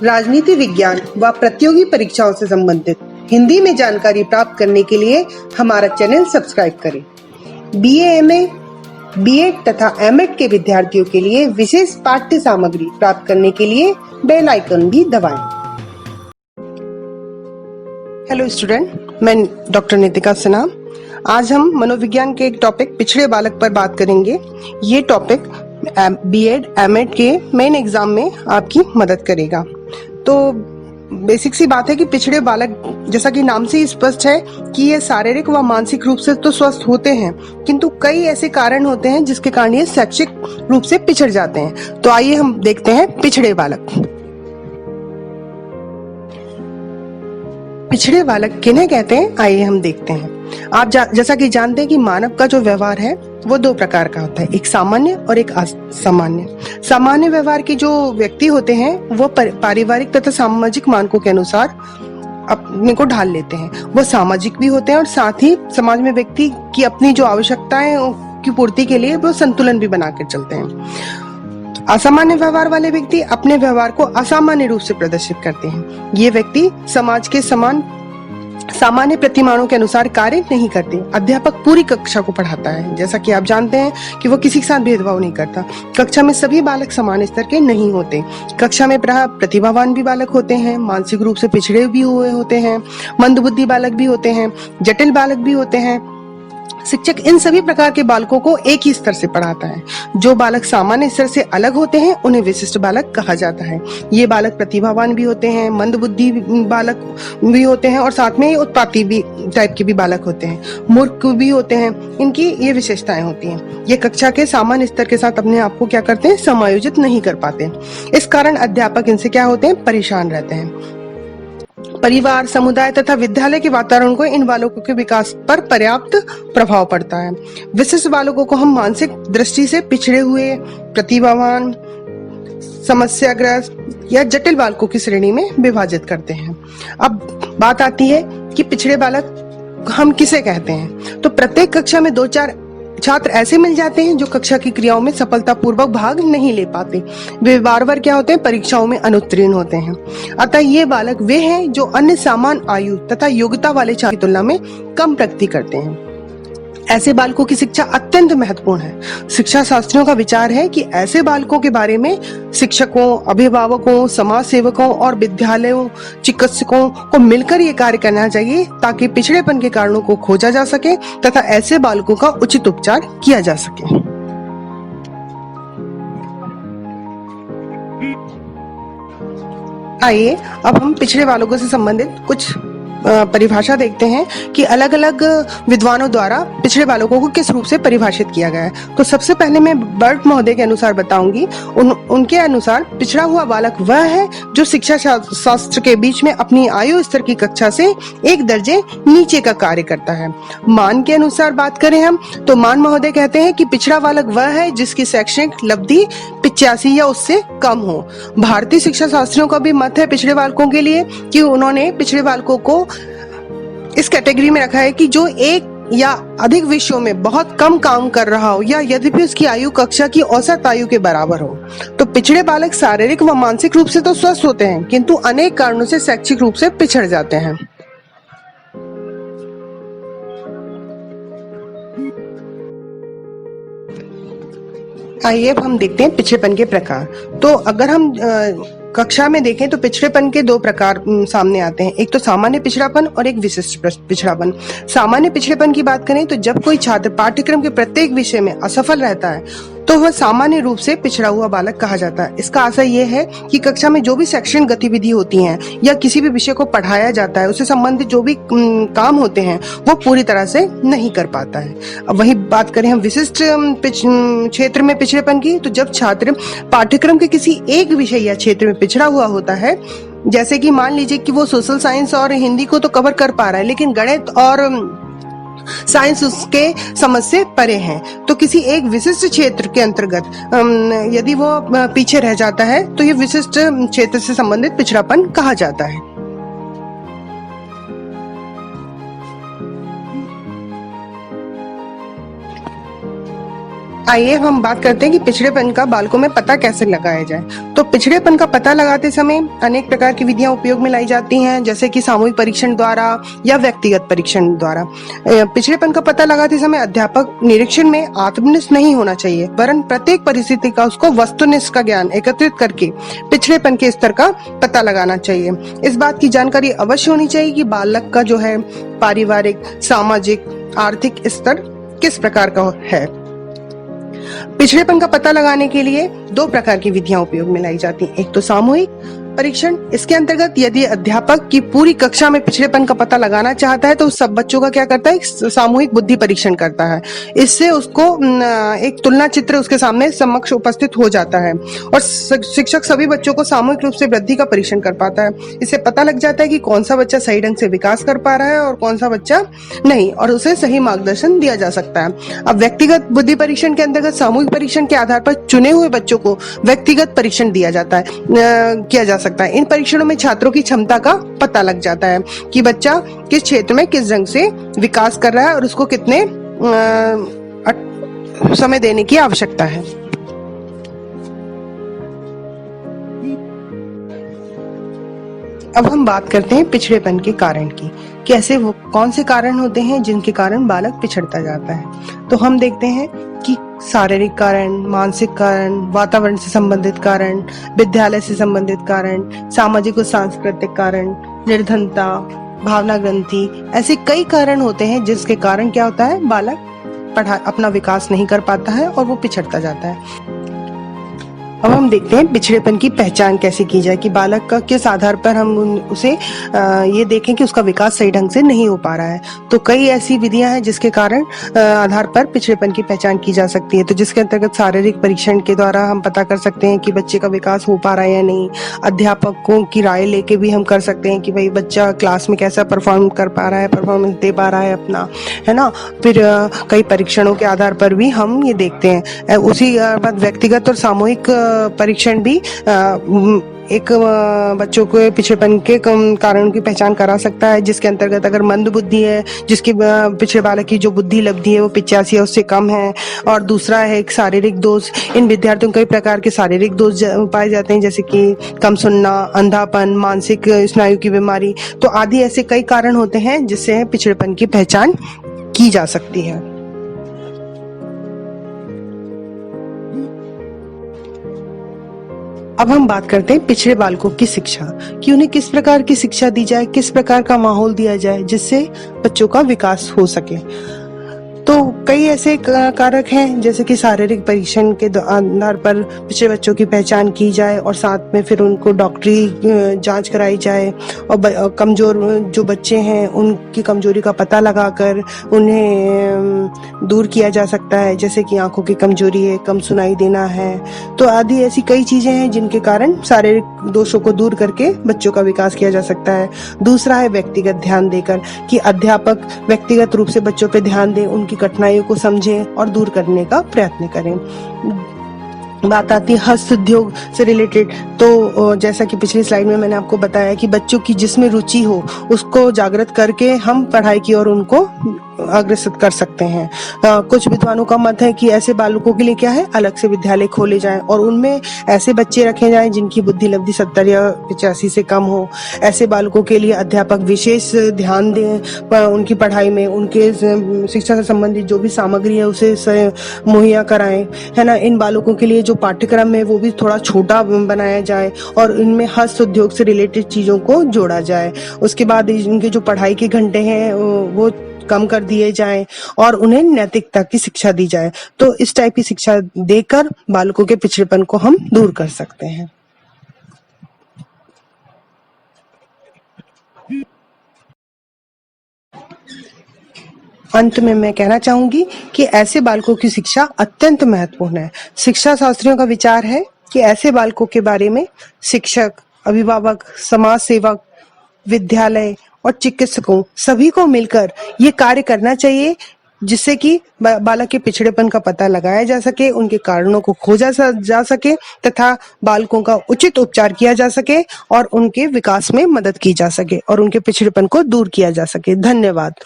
राजनीति विज्ञान व प्रतियोगी परीक्षाओं से संबंधित हिंदी में जानकारी प्राप्त करने के लिए हमारा चैनल सब्सक्राइब करें। बीए, एमए, बीएड तथा एमएड के विद्यार्थियों के लिए विशेष पाठ्य सामग्री प्राप्त करने के लिए बेल आइकन भी दबाएं। हेलो स्टूडेंट, मैं डॉक्टर नितिका सिन्हा। आज हम मनोविज्ञान के एक टॉपिक पिछड़े बालक पर बात करेंगे। ये टॉपिक बीएड, एमएड के मेन एग्जाम में आपकी मदद करेगा। तो बेसिक सी बात है कि पिछड़े बालक, जैसा कि नाम से ही स्पष्ट है कि ये शारीरिक व मानसिक रूप से तो स्वस्थ होते हैं, किंतु कई ऐसे कारण होते हैं जिसके कारण ये शैक्षिक रूप से पिछड़ जाते हैं। तो आइए हम देखते हैं पिछड़े बालक। पिछड़े बालक किन्हें कहते हैं, आइए हम देखते हैं। आप जैसा कि जानते हैं कि मानव का जो व्यवहार है वो दो प्रकार का होता है, एक सामान्य और एक असामान्य। सामान्य व्यवहार के जो व्यक्ति होते हैं वो पारिवारिक तथा सामाजिक मानकों के अनुसार अपने को ढाल लेते हैं। वो सामाजिक भी होते हैं और साथ ही समाज में व्यक्ति की अपनी जो आवश्यकताएं की पूर्ति के लिए वो संतुलन भी बनाकर चलते हैं। असामान्य व्यवहार वाले व्यक्ति अपने व्यवहार को असामान्य रूप से प्रदर्शित करते हैं। ये व्यक्ति समाज के सामान्य प्रतिमानों के अनुसार कार्य नहीं करते। अध्यापक पूरी कक्षा को पढ़ाता है, जैसा कि आप जानते हैं कि वो किसी के साथ भेदभाव नहीं करता। कक्षा में सभी बालक समान स्तर के नहीं होते। कक्षा में प्रतिभावान भी बालक होते हैं, मानसिक रूप से पिछड़े भी हुए होते हैं, मंदबुद्धि बालक भी होते हैं, जटिल बालक भी होते हैं। शिक्षक इन सभी प्रकार के बालकों को एक ही स्तर से पढ़ाता है। जो बालक सामान्य स्तर से अलग होते हैं उन्हें विशिष्ट बालक कहा जाता है। ये बालक प्रतिभावान भी होते हैं, मंदबुद्धि बालक भी होते हैं और साथ में उत्पाती भी टाइप के भी बालक होते हैं, मूर्ख भी होते हैं। इनकी ये विशेषताएं होती हैं। ये कक्षा के सामान्य स्तर के साथ अपने आप को क्या करते हैं, समायोजित नहीं कर पाते। इस कारण अध्यापक इनसे क्या होते हैं, परेशान रहते हैं। परिवार, समुदाय तथा विद्यालय के वातावरण को इन बालकों के विकास पर पर्याप्त प्रभाव पड़ता है। विशिष्ट बालकों को हम मानसिक दृष्टि से पिछड़े हुए, प्रतिभावान, समस्याग्रस्त या जटिल बालकों की श्रेणी में विभाजित करते हैं। अब बात आती है कि पिछड़े बालक हम किसे कहते हैं। तो प्रत्येक कक्षा में 2-4 छात्र ऐसे मिल जाते हैं जो कक्षा की क्रियाओं में सफलतापूर्वक भाग नहीं ले पाते। वे बार-बार क्या होते हैं, परीक्षाओं में अनुत्तीर्ण होते हैं। अतः ये बालक वे हैं जो अन्य समान आयु तथा योग्यता वाले छात्रों की तुलना में कम प्रगति करते हैं। ऐसे बालकों की शिक्षा अत्यंत महत्वपूर्ण है। शिक्षा शास्त्रियों का विचार है कि ऐसे बालकों के बारे में शिक्षकों, अभिभावकों, समाज सेवकों और विद्यालयों, चिकित्सकों को मिलकर ये कार्य करना चाहिए ताकि पिछड़ेपन के कारणों को खोजा जा सके तथा ऐसे बालकों का उचित उपचार किया जा सके। आइए अब हम पिछड़े बालकों से संबंधित कुछ परिभाषा देखते हैं कि अलग अलग विद्वानों द्वारा पिछड़े बालकों को किस रूप से परिभाषित किया गया है। तो सबसे पहले मैं बर्ट महोदय के अनुसार बताऊंगी। उनके अनुसार पिछड़ा हुआ बालक वह है जो शिक्षा शास्त्र के बीच में अपनी आयु स्तर की कक्षा से एक दर्जे नीचे का कार्य करता है। मान के अनुसार बात करें हम तो मान महोदय कहते हैं कि पिछड़ा बालक वह है जिसकी शैक्षणिक लब्धि 85 या उससे कम हो। भारतीय शिक्षा शास्त्रियों का भी मत है पिछड़े बालकों के लिए कि उन्होंने पिछड़े बालकों को इस कैटेगरी में रखा है कि जो एक या अधिक विषयों में बहुत कम काम कर रहा हो या यद्यपि उसकी आयु कक्षा की औसत आयु के बराबर हो। तो पिछड़े बालक शारीरिक व मानसिक रूप से तो स्वस्थ होते हैं किंतु अनेक कारणों से शैक्षिक रूप से पिछड़ जाते हैं। आइए अब हम देखते हैं पिछड़ेपन के प्रकार। तो अगर हम कक्षा में देखें तो पिछड़ेपन के 2 प्रकार सामने आते हैं, एक तो सामान्य पिछड़ापन और एक विशिष्ट पिछड़ापन। सामान्य पिछड़ेपन की बात करें तो जब कोई छात्र पाठ्यक्रम के प्रत्येक विषय में असफल रहता है तो वह सामान्य रूप से पिछड़ा हुआ बालक कहा जाता है। इसका आशय यह है कि कक्षा में जो भी शैक्षणिक गतिविधि होती हैं या किसी भी विषय को पढ़ाया जाता है उससे संबंधित जो भी काम होते हैं वो पूरी तरह से नहीं कर पाता है। अब वही बात करें हम विशिष्ट क्षेत्र में पिछड़ेपन की, तो जब छात्र पाठ्यक्रम के किसी एक विषय या क्षेत्र में पिछड़ा हुआ होता है, जैसे कि मान लीजिए कि वो सोशल साइंस और हिंदी को तो कवर कर पा रहा है लेकिन गणित और साइंस उसके समझ से परे हैं, तो किसी एक विशिष्ट क्षेत्र के अंतर्गत यदि वो पीछे रह जाता है तो ये विशिष्ट क्षेत्र से संबंधित पिछड़ापन कहा जाता है। आइए हम बात करते हैं कि पिछड़ेपन का बालकों में पता कैसे लगाया जाए। तो पिछड़ेपन का पता लगाते समय अनेक प्रकार की विधियां उपयोग में लाई जाती हैं, जैसे कि सामूहिक परीक्षण द्वारा या व्यक्तिगत परीक्षण द्वारा। पिछड़ेपन का पता लगाते समय अध्यापक निरीक्षण में आत्मनिष्ठ नहीं होना चाहिए, वरन प्रत्येक परिस्थिति का उसको वस्तुनिष्ठ का ज्ञान एकत्रित करके पिछड़ेपन के स्तर का पता लगाना चाहिए। इस बात की जानकारी अवश्य होनी चाहिए कि बालक का जो है पारिवारिक, सामाजिक, आर्थिक स्तर किस प्रकार का है। पिछड़ेपन का पता लगाने के लिए दो प्रकार की विधियां उपयोग में लाई जाती हैं। एक तो सामूहिक परीक्षण, इसके अंतर्गत यदि अध्यापक की पूरी कक्षा में पिछड़ेपन का पता लगाना चाहता है तो सब बच्चों का क्या करता है, सामूहिक बुद्धि परीक्षण करता है। इससे उसको एक तुलना चित्र उसके सामने समक्ष उपस्थित हो जाता है और शिक्षक सभी बच्चों को सामूहिक रूप से वृद्धि का परीक्षण कर पाता है। इससे पता लग जाता है कि कौन सा बच्चा सही ढंग से विकास कर पा रहा है और कौन सा बच्चा नहीं, और उसे सही मार्गदर्शन दिया जा सकता है। अब व्यक्तिगत बुद्धि परीक्षण के अंतर्गत सामूहिक परीक्षण के आधार पर चुने हुए बच्चों को व्यक्तिगत परीक्षण दिया जाता है, किया जा सकता है। इन परीक्षणों में छात्रों की क्षमता का पता लग जाता है कि बच्चा किस क्षेत्र में किस ढंग से विकास कर रहा है और उसको कितने समय देने की आवश्यकता है। अब हम बात करते हैं पिछड़ेपन के कारण की, कि ऐसे वो कौन से कारण होते हैं जिनके कारण बालक पिछड़ता जाता है। तो हम देखते हैं कि शारीरिक कारण, मानसिक कारण, वातावरण से संबंधित कारण, विद्यालय से संबंधित कारण, सामाजिक और सांस्कृतिक कारण, निर्धनता, भावना ग्रंथि, ऐसे कई कारण होते हैं जिसके कारण क्या होता है, बालक अपना विकास नहीं कर पाता है और वो पिछड़ता जाता है। अब हम देखते हैं पिछड़ेपन की पहचान कैसे की जाए, कि बालक का किस आधार पर हम उसे ये देखें कि उसका विकास सही ढंग से नहीं हो पा रहा है। तो कई ऐसी विधियां हैं जिसके कारण आधार पर पिछड़ेपन की पहचान की जा सकती है। तो जिसके अंतर्गत शारीरिक परीक्षण के द्वारा हम पता कर सकते हैं कि बच्चे का विकास हो पा रहा है या नहीं। अध्यापकों की राय लेके भी हम कर सकते हैं कि भाई बच्चा क्लास में कैसा परफॉर्म कर पा रहा है, परफॉर्मेंस दे पा रहा है अपना, है ना। फिर कई परीक्षणों के आधार पर भी हम ये देखते हैं। उसी बाद व्यक्तिगत और सामूहिक परीक्षण भी एक बच्चों को पिछड़ेपन के कारणों की पहचान करा सकता है, जिसके अंतर्गत अगर मंद बुद्धि है, जिसकी पिछड़े बालक की जो बुद्धि लब्धि है वो 85 या उससे कम है, और दूसरा है एक शारीरिक दोष। इन विद्यार्थियों को कई प्रकार के शारीरिक दोष पाए जाते हैं, जैसे कि कम सुनना, अंधापन, मानसिक स्नायु की बीमारी, तो आदि ऐसे कई कारण होते हैं जिससे पिछड़ेपन की पहचान की जा सकती है। अब हम बात करते हैं पिछड़े बालकों की शिक्षा, कि उन्हें किस प्रकार की शिक्षा दी जाए, किस प्रकार का माहौल दिया जाए जिससे बच्चों का विकास हो सके। तो कई ऐसे कारक हैं, जैसे कि शारीरिक परीक्षण के आधार पर पिछड़े बच्चों की पहचान की जाए और साथ में फिर उनको डॉक्टरी जांच कराई जाए, और कमजोर जो बच्चे हैं उनकी कमजोरी का पता लगाकर उन्हें दूर किया जा सकता है, जैसे कि आंखों की कमजोरी है, कम सुनाई देना है, तो आदि ऐसी कई चीजें हैं जिनके कारण शारीरिक दोषों को दूर करके बच्चों का विकास किया जा सकता है। दूसरा है व्यक्तिगत ध्यान देकर, कि अध्यापक व्यक्तिगत रूप से बच्चों पे ध्यान दें, उनकी कठिनाइयों को समझें और दूर करने का प्रयत्न करें। बात आती है हस्त उद्योग से रिलेटेड, तो जैसा कि पिछली स्लाइड में मैंने आपको बताया कि बच्चों की जिसमें रुचि हो उसको जागृत करके हम पढ़ाई की ओर उनको अग्रसर कर सकते हैं। कुछ विद्वानों का मत है कि ऐसे बालकों के लिए क्या है, अलग से विद्यालय खोले जाएं और उनमें ऐसे बच्चे रखे जाएं जिनकी बुद्धि लब्धि 70 या 85 से कम हो। ऐसे बालकों के लिए अध्यापक विशेष ध्यान दें, उनकी पढ़ाई में उनके शिक्षा से संबंधित जो भी सामग्री है उसे मुहैया कराएं, है ना। इन बालकों के लिए जो पाठ्यक्रम है वो भी थोड़ा छोटा बनाया जाए और इनमें हस्त उद्योग से रिलेटेड चीजों को जोड़ा जाए। उसके बाद इनके जो पढ़ाई के घंटे हैं वो कम कर दिए जाएं और उन्हें नैतिकता की शिक्षा दी जाए। तो इस टाइप की शिक्षा देकर बालकों के पिछड़ेपन को हम दूर कर सकते हैं। अंत में मैं कहना चाहूंगी कि ऐसे बालकों की शिक्षा अत्यंत महत्वपूर्ण है। शिक्षा शास्त्रियों का विचार है कि ऐसे बालकों के बारे में शिक्षक, अभिभावक, समाज सेवक, विद्यालय और चिकित्सकों सभी को मिलकर ये कार्य करना चाहिए, जिससे कि बालक के पिछड़ेपन का पता लगाया जा सके, उनके कारणों को खोजा जा सके तथा बालकों का उचित उपचार किया जा सके और उनके विकास में मदद की जा सके और उनके पिछड़ेपन को दूर किया जा सके। धन्यवाद।